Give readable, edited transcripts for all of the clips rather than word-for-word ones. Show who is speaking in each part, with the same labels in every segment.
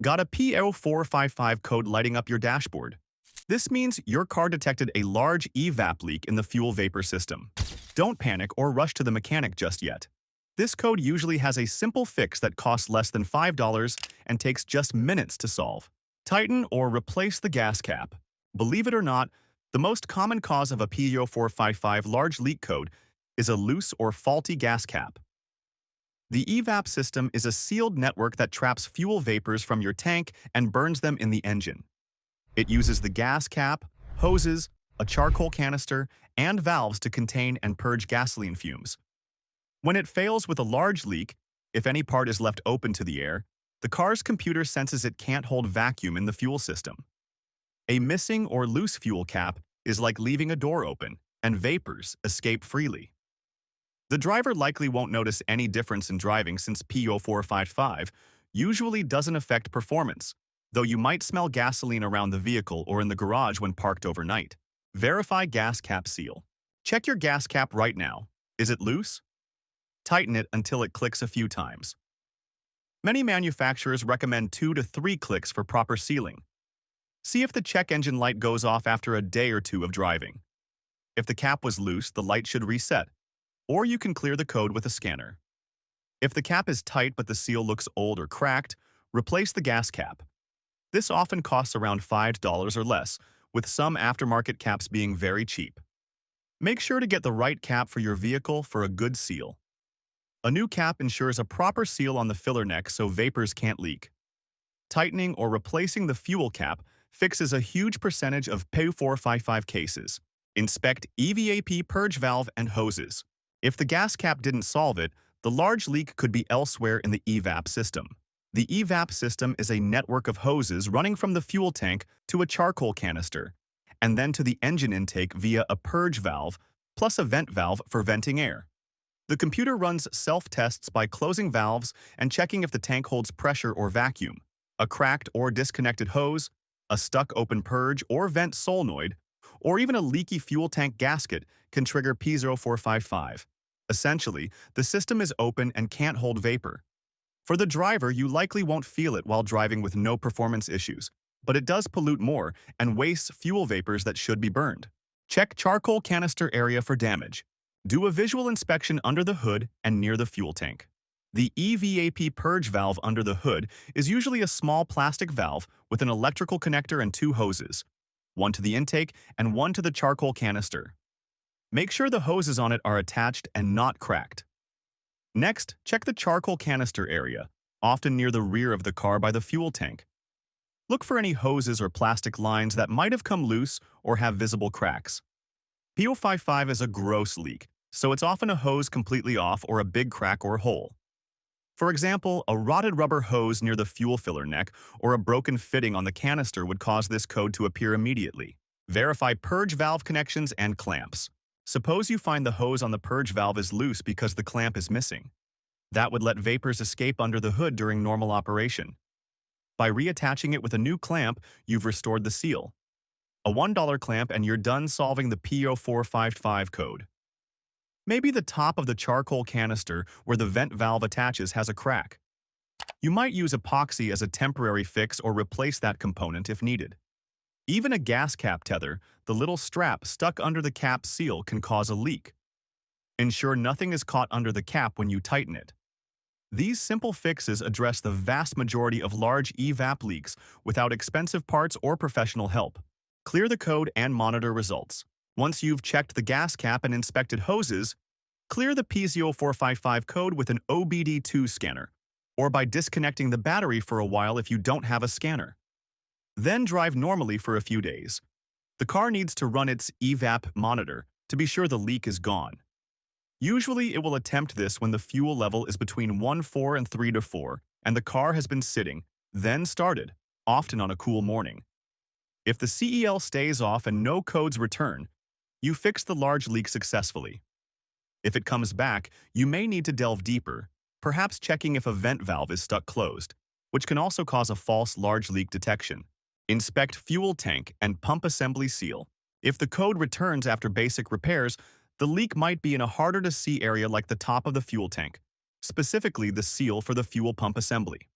Speaker 1: Got a P0455 code lighting up your dashboard? This means your car detected a large EVAP leak in the fuel vapor system. Don't panic or rush to the mechanic just yet. This code usually has a simple fix that costs less than $5 and takes just minutes to solve. Tighten or replace the gas cap. Believe it or not, the most common cause of a P0455 large leak code is a loose or faulty gas cap. The EVAP system is a sealed network that traps fuel vapors from your tank and burns them in the engine. It uses the gas cap, hoses, a charcoal canister, and valves to contain and purge gasoline fumes. When it fails with a large leak, if any part is left open to the air, the car's computer senses it can't hold vacuum in the fuel system. A missing or loose fuel cap is like leaving a door open, and vapors escape freely. The driver likely won't notice any difference in driving since P0455 usually doesn't affect performance, though you might smell gasoline around the vehicle or in the garage when parked overnight. Verify gas cap seal. Check your gas cap right now. Is it loose? Tighten it until it clicks a few times. Many manufacturers recommend 2 to 3 clicks for proper sealing. See if the check engine light goes off after a day or two of driving. If the cap was loose, the light should reset, or you can clear the code with a scanner. If the cap is tight but the seal looks old or cracked, replace the gas cap. This often costs around $5 or less, with some aftermarket caps being very cheap. Make sure to get the right cap for your vehicle for a good seal. A new cap ensures a proper seal on the filler neck so vapors can't leak. Tightening or replacing the fuel cap fixes a huge percentage of P0455 cases. Inspect EVAP purge valve and hoses. If the gas cap didn't solve it, the large leak could be elsewhere in the EVAP system. The EVAP system is a network of hoses running from the fuel tank to a charcoal canister, and then to the engine intake via a purge valve, plus a vent valve for venting air. The computer runs self-tests by closing valves and checking if the tank holds pressure or vacuum. A cracked or disconnected hose, a stuck open purge or vent solenoid, or even a leaky fuel tank gasket can trigger P0455. Essentially, the system is open and can't hold vapor. For the driver, you likely won't feel it while driving with no performance issues, but it does pollute more and wastes fuel vapors that should be burned. Check charcoal canister area for damage. Do a visual inspection under the hood and near the fuel tank. The EVAP purge valve under the hood is usually a small plastic valve with an electrical connector and 2 hoses, one to the intake and one to the charcoal canister. Make sure the hoses on it are attached and not cracked. Next, check the charcoal canister area, often near the rear of the car by the fuel tank. Look for any hoses or plastic lines that might have come loose or have visible cracks. P0455 is a gross leak, so it's often a hose completely off or a big crack or hole. For example, a rotted rubber hose near the fuel filler neck or a broken fitting on the canister would cause this code to appear immediately. Verify purge valve connections and clamps. Suppose you find the hose on the purge valve is loose because the clamp is missing. That would let vapors escape under the hood during normal operation. By reattaching it with a new clamp, you've restored the seal. A $1 clamp and you're done solving the P0455 code. Maybe the top of the charcoal canister where the vent valve attaches has a crack. You might use epoxy as a temporary fix or replace that component if needed. Even a gas cap tether, the little strap stuck under the cap seal, can cause a leak. Ensure nothing is caught under the cap when you tighten it. These simple fixes address the vast majority of large EVAP leaks without expensive parts or professional help. Clear the code and monitor results. Once you've checked the gas cap and inspected hoses, clear the P0455 code with an OBD2 scanner, or by disconnecting the battery for a while if you don't have a scanner. Then drive normally for a few days. The car needs to run its EVAP monitor to be sure the leak is gone. Usually it will attempt this when the fuel level is between 1.4 and 3 to 4 and the car has been sitting, then started, often on a cool morning. If the CEL stays off and no codes return, you fix the large leak successfully. If it comes back, you may need to delve deeper, perhaps checking if a vent valve is stuck closed, which can also cause a false large leak detection. Inspect fuel tank and pump assembly seal. If the code returns after basic repairs, the leak might be in a harder-to-see area like the top of the fuel tank, specifically the seal for the fuel pump assembly.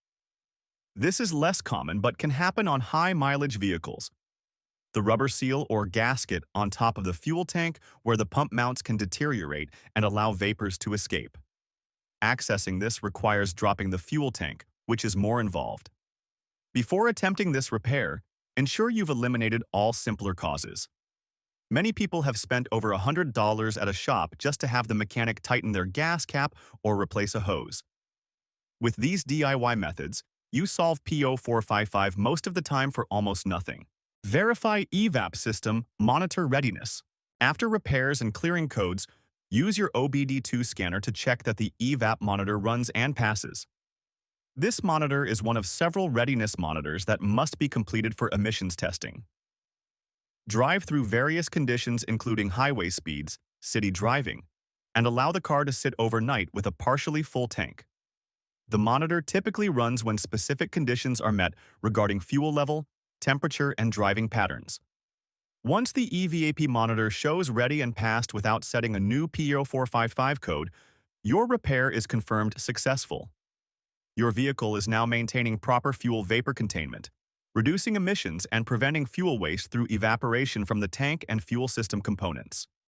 Speaker 1: This is less common but can happen on high-mileage vehicles. The rubber seal or gasket on top of the fuel tank where the pump mounts can deteriorate and allow vapors to escape. Accessing this requires dropping the fuel tank, which is more involved. Before attempting this repair, ensure you've eliminated all simpler causes. Many people have spent over $100 at a shop just to have the mechanic tighten their gas cap or replace a hose. With these DIY methods, you solve P0455 most of the time for almost nothing. Verify EVAP system monitor readiness. After repairs and clearing codes, use your OBD2 scanner to check that the EVAP monitor runs and passes. This monitor is one of several readiness monitors that must be completed for emissions testing. Drive through various conditions including highway speeds, city driving, and allow the car to sit overnight with a partially full tank. The monitor typically runs when specific conditions are met regarding fuel level, temperature, and driving patterns. Once the EVAP monitor shows ready and passed without setting a new P0455 code, your repair is confirmed successful. Your vehicle is now maintaining proper fuel vapor containment, reducing emissions and preventing fuel waste through evaporation from the tank and fuel system components.